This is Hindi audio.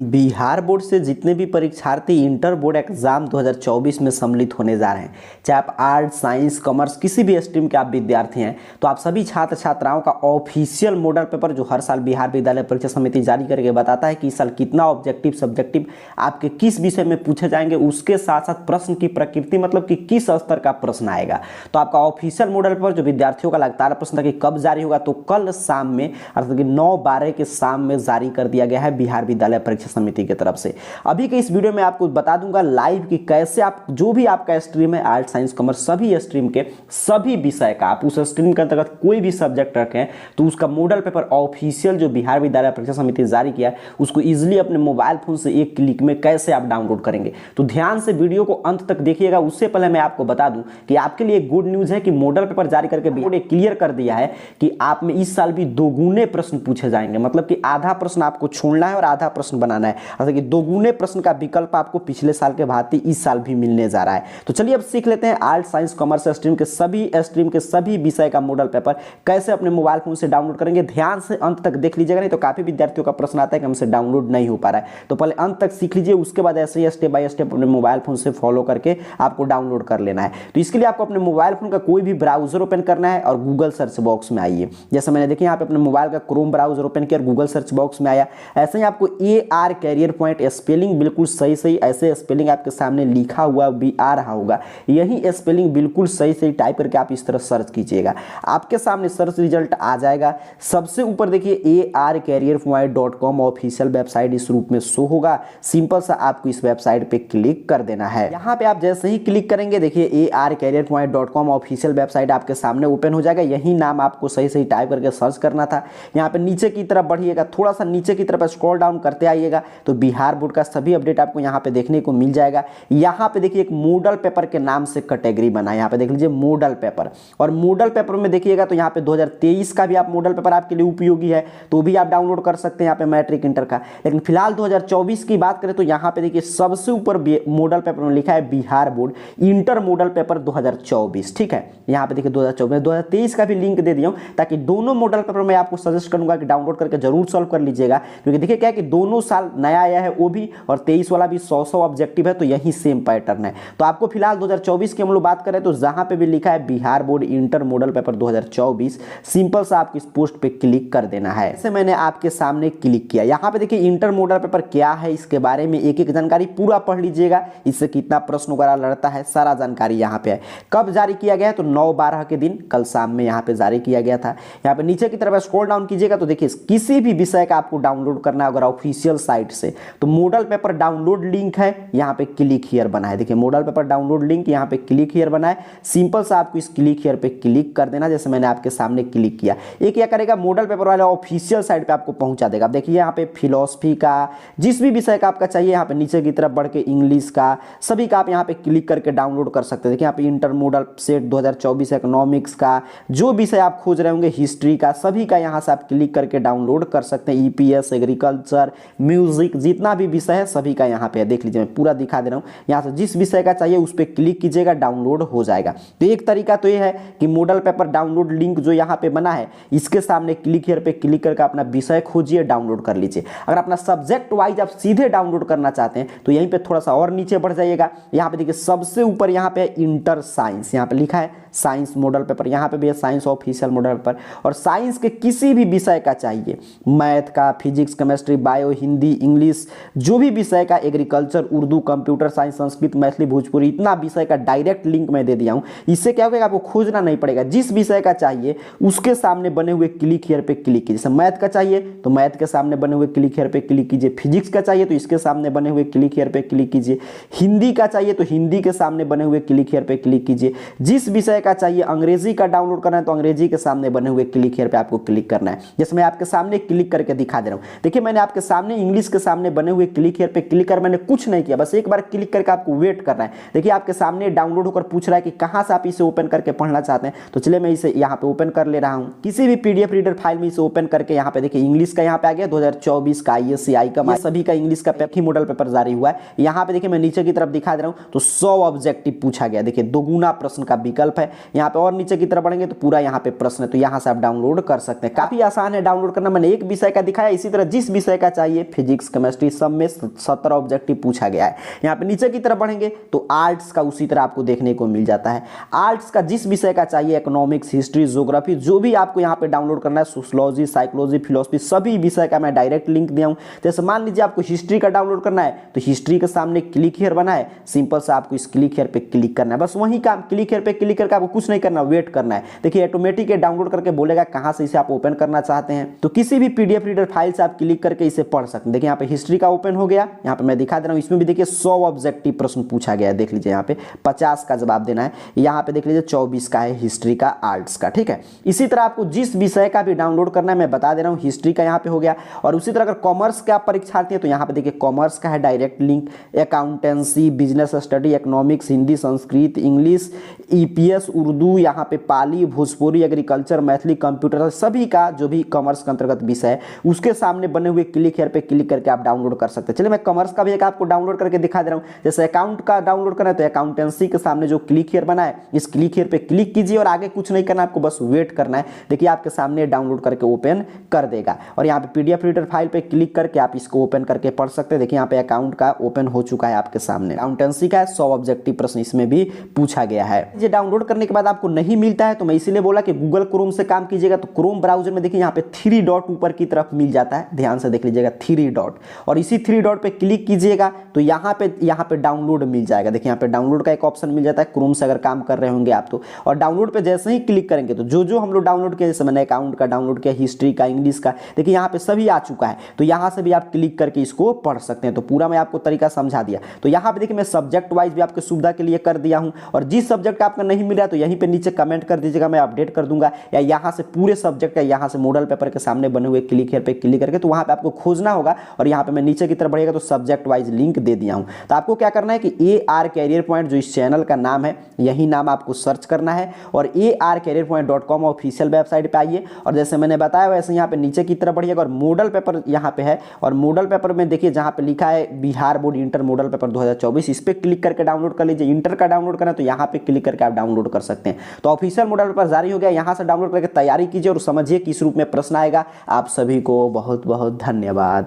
बिहार बोर्ड से जितने भी परीक्षार्थी इंटर बोर्ड एग्जाम 2024 में सम्मिलित होने जा रहे हैं, चाहे आप आर्ट साइंस कॉमर्स किसी भी स्ट्रीम के आप विद्यार्थी हैं, तो आप सभी छात्र छात्राओं का ऑफिशियल मॉडल पेपर जो हर साल बिहार विद्यालय परीक्षा समिति जारी करके बताता है कि इस साल कितना ऑब्जेक्टिव सब्जेक्टिव आपके किस विषय में पूछे जाएंगे, उसके साथ साथ प्रश्न की प्रकृति मतलब कि किस स्तर का प्रश्न आएगा। तो आपका ऑफिशियल मॉडल पेपर जो विद्यार्थियों का लगातार प्रश्न था कि कब जारी होगा, तो कल शाम में अर्थात कि 9-12 के शाम में जारी कर दिया गया है बिहार विद्यालय परीक्षा समिति की तरफ से। अभी के इस वीडियो में आपको बता दूंगा लाइव कि कैसे आप जो भी आपका स्ट्रीम है आर्ट साइंस कॉमर्स सभी स्ट्रीम के सभी विषय का आप उस स्ट्रीम के अंतर्गत कोई भी सब्जेक्ट रखें तो उसका मॉडल पेपर ऑफिशियल जो बिहार विद्यालय परीक्षा समिति जारी किया है उसको इजीली अपने मोबाइल फोन से एक क्लिक में कैसे आप डाउनलोड करेंगे। तो ध्यान से वीडियो को अंत तक देखिएगा। उससे पहले मैं आपको बता दूं कि आपके लिए गुड न्यूज है कि मॉडल पेपर जारी करके बोर्ड ने क्लियर कर दिया है कि आप में इस साल भी दोगुने प्रश्न पूछे जाएंगे, मतलब कि आधा प्रश्न आपको छोड़ना है और आधा प्रश्न बनाना है। अर्थात कि दोगुने प्रश्न का विकल्प आपको पिछले साल के भांति इस साल भी मिलने जा रहा है। तो चलिए अब सीख लेते हैं आर्ट साइंस कॉमर्स स्ट्रीम के सभी विषय का मॉडल पेपर कैसे अपने मोबाइल फोन से डाउनलोड करेंगे। ध्यान से अंत तक देख लीजिएगा, नहीं तो काफी विद्यार्थियों का प्रश्न आता है कि हमसे डाउनलोड नहीं हो पा रहा है। तो पहले अंत तक सीख लीजिए, उसके बाद ऐसे ही स्टेप बाय स्टेप अपने मोबाइल फोन से फॉलो करके आपको डाउनलोड कर लेना है। तो इसके लिए आपको अपने मोबाइल फोन का कोई भी ब्राउजर ओपन करना है और गूगल सर्च बॉक्स में आइए। जैसे मैंने देखिए यहाँ पे अपने मोबाइल का क्रोम ब्राउजर ओपन किया और गूगल सर्च बॉक्स में आया। ऐसे ही आपको AR कैरियर पॉइंट स्पेलिंग बिल्कुल सही ऐसे स्पेलिंग आपके सामने लिखा हुआ भी आ रहा होगा, यही स्पेलिंग बिल्कुल सही टाइप करके आप इस तरह सर्च कीजिएगा। आपके सामने सर्च रिजल्ट आ जाएगा। सबसे ऊपर देखिए arcareerpoint.com ऑफिशियल वेबसाइट इस रूप में शो होगा। सिंपल सा आपको इस वेबसाइट पे क्लिक कर देना है। यहाँ पे आप जैसे ही क्लिक करेंगे देखिए arcareerpoint.com ऑफिशियल वेबसाइट आपके सामने ओपन हो जाएगा। यही नाम आपको सही टाइप करके सर्च करना था। यहाँ पे नीचे की तरफ बढ़िएगा, थोड़ा सा नीचे की तरफ स्क्रॉल डाउन करते आइएगा तो बिहार बोर्ड का सभी अपडेट आपको यहाँ पे देखने को मिल जाएगा। यहाँ पे देखिए एक मॉडल पेपर के नाम से कैटेगरी बना है, यहाँ पे देख लीजिए मॉडल पेपर। और मॉडल पेपर में देखिएगा तो यहाँ पे 2023 का भी आप मॉडल पेपर आपके लिए उपयोगी है तो भी आप डाउनलोड कर सकते हैं यहाँ पे मैट्रिक इंटर का। लेकिन फिलहाल 2024 की बात करें तो यहाँ पे देखिए सबसे ऊपर मॉडल पेपर में लिखा है Bihar board inter model paper 2024। ठीक है, यहाँ पे देखिए 2024 2023 का भी लिंक दे दिया हूँ ताकि दोनों मॉडल पेपर मैं आपको सजेस्ट करूंगा कि डाउनलोड करके जरूर सॉल्व कर लीजिएगा। क्योंकि देखिए क्या है कि दोनों साल नया आया है वो भी, और 23 वाला भी 100 ऑब्जेक्टिव है तो यही सेम पैटर्न है। तो आपको फिलहाल 2024 की हम लोग बात करें तो जहां पे भी लिखा है Bihar board inter model paper 2024 simple सा आपको इस पोस्ट पे क्लिक कर देना है। जैसे मैंने आपके सामने क्लिक किया, यहाँ पे देखिए इंटर मॉडल पेपर क्या है इसके बारे में एक जानकारी पूरा पढ़ लीजिएगा। इससे कितना प्रश्न वगैरह लड़ता है सारा जानकारी यहाँ पे है। कब जारी किया गया है तो 9-12 के दिन कल शाम में यहाँ पे जारी किया गया था। यहाँ पे नीचे की तरफ स्क्रॉल डाउन कीजिएगा तो देखिए किसी भी विषय का आपको डाउनलोड करना है अगर ऑफिशियल साइट से तो मॉडल पेपर डाउनलोड लिंक है, यहाँ पे क्लिक हियर बना है। देखिए मॉडल पेपर डाउनलोड लिंक यहाँ पे क्लिक हियर बना है। सिंपल सा आपको इस क्लिक हियर पे क्लिक कर देना। जैसे मैंने आपके सामने क्लिक किया, ये क्या करेगा मॉडल पेपर वाले ऑफिशियल साइट पे आपको पहुंचा देगा। देखिए यहाँ पे फिलॉसफी का जिस भी विषय का आपका चाहिए यहाँ पे नीचे की तरफ बढ़ के इंग्लिश का सभी का आप यहाँ पे क्लिक करके डाउनलोड कर सकते हैं। देखिए यहाँ पे इंटर मॉडल सेट 2024 इकोनॉमिक्स का जो विषय आप खोज रहे होंगे हिस्ट्री का सभी का यहाँ से आप क्लिक करके डाउनलोड कर सकते हैं। EPS एग्रीकल्चर म्यूजिक जितना भी विषय है सभी का यहाँ पे है। देख लीजिए मैं पूरा दिखा दे रहा हूँ। यहाँ से जिस विषय का चाहिए उस पर क्लिक कीजिएगा डाउनलोड हो जाएगा। तो एक तरीका तो ये है कि मॉडल पेपर डाउनलोड लिंक जो यहाँ पे बना है इसके सामने क्लिक हियर पे क्लिक करके अपना विषय खोजिए डाउनलोड कर लीजिए। अगर अपना सब्जेक्ट वाइज आप सीधे डाउनलोड करना चाहते हैं तो यहीं पे थोड़ा सा और नीचे बढ़ जाइएगा। यहाँ पे देखिए सबसे ऊपर यहाँ पे इंटर साइंस यहाँ पे लिखा है साइंस मॉडल पेपर, यहाँ पे भी है साइंस ऑफिशियल मॉडल पेपर। और साइंस के किसी भी विषय का चाहिए, मैथ का, physics, chemistry, bio, Hindi, English जो भी विषय का, agriculture, Urdu, computer science, Sanskrit, Maithili, Bhojpuri इतना विषय का डायरेक्ट लिंक मैं दे दिया हूँ। इससे क्या होगा आपको खोजना नहीं पड़ेगा। जिस विषय का चाहिए उसके सामने बने हुए क्लिक हियर पे क्लिक कीजिए। जैसे मैथ का चाहिए तो मैथ के सामने बने हुए क्लिक हियर पे क्लिक कीजिए। फिजिक्स का चाहिए तो इसके सामने बने हुए क्लिक हियर पे क्लिक कीजिए। हिंदी का चाहिए तो हिंदी के सामने बने हुए क्लिक हियर पे क्लिक कीजिए। जिस विषय का चाहिए अंग्रेजी का डाउनलोड करना है तो अंग्रेजी के सामने बने हुए क्लिक हियर पे आपको क्लिक करना है। जैसे मैं आपके सामने क्लिक करके दिखा दे रहा हूं। देखिए मैंने आपके सामने इंग्लिश के सामने बने हुए क्लिक हियर पे क्लिक कर मैंने कुछ नहीं किया, बस एक बार क्लिक करके आपको वेट करना है। देखिए आपके सामने डाउनलोड होकर पूछ रहा है कि कहां से आप इसे ओपन करके पढ़ना चाहते हैं। तो चलिए मैं इसे यहाँ पे ओपन कर ले रहा हूँ। किसी भी PDF रीडर फाइल में इसे ओपन करके यहाँ पे देखिए इंग्लिश का यहाँ पे आ गया 2024 का ISCI का सभी का इंग्लिश का ही मॉडल पेपर जारी हुआ है। यहाँ पे देखिए मैं नीचे की तरफ दिखा दे रहा हूँ तो 100 ऑब्जेक्टिव पूछा गया। देखिए दोगुना प्रश्न का विकल्प है। यहाँ पे और नीचे की तरफ बढ़ेंगे तो पूरा यहाँ पे प्रश्न है, तो यहाँ से आप डाउनलोड कर सकते हैं। काफी आसान है डाउनलोड करना। मैंने एक विषय का दिखाया, इसी तरह जिस विषय का चाहिए फिजिक्स, केमिस्ट्री सब में 17 ऑब्जेक्टिव पूछा गया है। यहाँ पे नीचे की तरफ बढ़ेंगे तो आर्ट्स का उसी तरह आपको देखने को मिल जाता है। आर्ट्स का जिस विषय का चाहिए, इकोनॉमिक्स, हिस्ट्री, ज्योग्राफी, जो भी आपको यहाँ पे डाउनलोड करना है, सोशियोलॉजी, साइकोलॉजी, फिलोसफी, सभी विषय का मैं डायरेक्ट लिंक दिया हूँ। जैसे मान लीजिए आपको हिस्ट्री का डाउनलोड करना है तो हिस्ट्री के सामने क्लिक हियर बना है, सिंपल से आपको इस क्लिक हियर पे क्लिक करना है, बस वही काम, क्लिक हियर पे क्लिक करके आपको कुछ नहीं करना, वेट करना है। देखिए ऑटोमेटिक डाउनलोड करके बोलेगा कहां से इसे आप ओपन करना चाहते हैं, तो किसी भी पीडीएफ रीडर फाइल से आप क्लिक करके इसे पढ़ सकते हैं। देखिए यहाँ पे हिस्ट्री का ओपन हो गया, यहाँ पे मैं दिखा दे रहा हूँ, इसमें भी देखिए 100 ऑब्जेक्टिव प्रश्न पूछा गया है। देख लीजिए यहाँ पे 50 का जवाब देना है, यहाँ पे देख लीजिए 24 का है हिस्ट्री का, आर्ट्स का, ठीक है। इसी तरह आपको जिस विषय का भी डाउनलोड करना है मैं बता दे रहा हूँ, हिस्ट्री का यहाँ पे हो गया। और उसी तरह अगर कॉमर्स के आप परीक्षार्थी हैं तो यहाँ पे देखिए कॉमर्स का है direct link, accountancy, business study, economics, Hindi, Sanskrit, English, EPS, Urdu, यहाँ पे पाली, भोजपुरी, एग्रीकल्चर, मैथिली, कंप्यूटर, सभी का जो भी कॉमर्स के अंतर्गत विषय है उसके सामने बने हुए क्लिक हियर पे क्लिक करके आप डाउनलोड कर सकते हैं। चलिए मैं कॉमर्स का भी एक आपको डाउनलोड करके दिखा दे रहा हूँ। जैसे अकाउंट का डाउनलोड करना है तो अकाउंटेंसी के सामने जो क्लिक हियर बना है, इस क्लिक हियर पे क्लिक कीजिए और आगे कुछ नहीं करना, आपको बस वेट करना है। देखिए आपके सामने डाउनलोड करके ओपन कर देगा और यहाँ पे पीडीएफ रीडर फाइल पे क्लिक करके आप इसको ओपन करके पढ़ सकते हैं। देखिए यहाँ पे अकाउंट का ओपन हो चुका है आपके सामने, अकाउंटेंसी का 100 ऑब्जेक्टिव प्रश्न इसमें भी पूछा गया है। ये डाउनलोड करने के बाद आपको नहीं मिलता है तो मैं इसीलिए बोला कि गूगल क्रोम से काम कीजिएगा। तो क्रोम ब्राउजर में देखिए यहाँ पे 3 डॉट ऊपर की तरफ मिल जाता है, ध्यान से देख लीजिएगा 3 डॉट, और इसी 3 डॉट पे क्लिक कीजिएगा तो यहाँ पे डाउनलोड मिल जाएगा। देखिए यहाँ पे डाउनलोड का एक ऑप्शन मिल जाता है क्रोम से अगर काम कर रहे होंगे आप तो। और डाउनलोड पे जैसे ही क्लिक करेंगे तो जो हम लोग डाउनलोड किया, जैसे मैंने अकाउंट का डाउनलोड किया, हिस्ट्री का, इंग्लिश का, देखिए यहाँ पे सभी आ चुका है। तो यहाँ से भी आप क्लिक करके इसको पढ़ सकते हैं। तो पूरा मैं आपको तरीका समझा दिया। तो यहाँ पे देखिए मैं सब्जेक्ट वाइज भी आपके सुविधा के लिए कर दिया हूँ, और जिस सब्जेक्ट आपका नहीं मिल रहा है तो यहीं पे नीचे कमेंट कर दीजिएगा, मैं अपडेट कर दूंगा। या यहाँ से पूरे सब्जेक्ट, या यहाँ से मॉडल पेपर के सामने बने हुए क्लिक हियर पे क्लिक करके तो वहाँ पे आपको खोजना होगा, और यहाँ पे मैं नीचे की तरफ बढ़िएगा तो सब्जेक्ट वाइज लिंक दे दिया हूँ। तो आपको क्या करना है कि AR कैरियर पॉइंट, जो इस चैनल का नाम है, यही नाम आपको सर्च करना है और arcareerpoint.com ऑफिशियल वेबसाइट पे आइए। और जैसे मैंने बताया वैसे यहाँ पे नीचे की तरफ बढ़िएगा और मॉडल पेपर यहाँ पे है, और मॉडल पेपर में देखिए जहाँ पे लिखा है Bihar board inter model paper 2024, इस पे क्लिक करके डाउनलोड कर लीजिए। इंटर का डाउनलोड करना है तो यहाँ पे क्लिक करके आप डाउनलोड कर सकते हैं। तो ऑफिशियल मॉडल पेपर जारी हो गया, यहाँ से डाउनलोड करके तैयारी कीजिए और समझिए किस रूप में प्रश्न आएगा। आप सभी को बहुत बहुत धन्यवाद।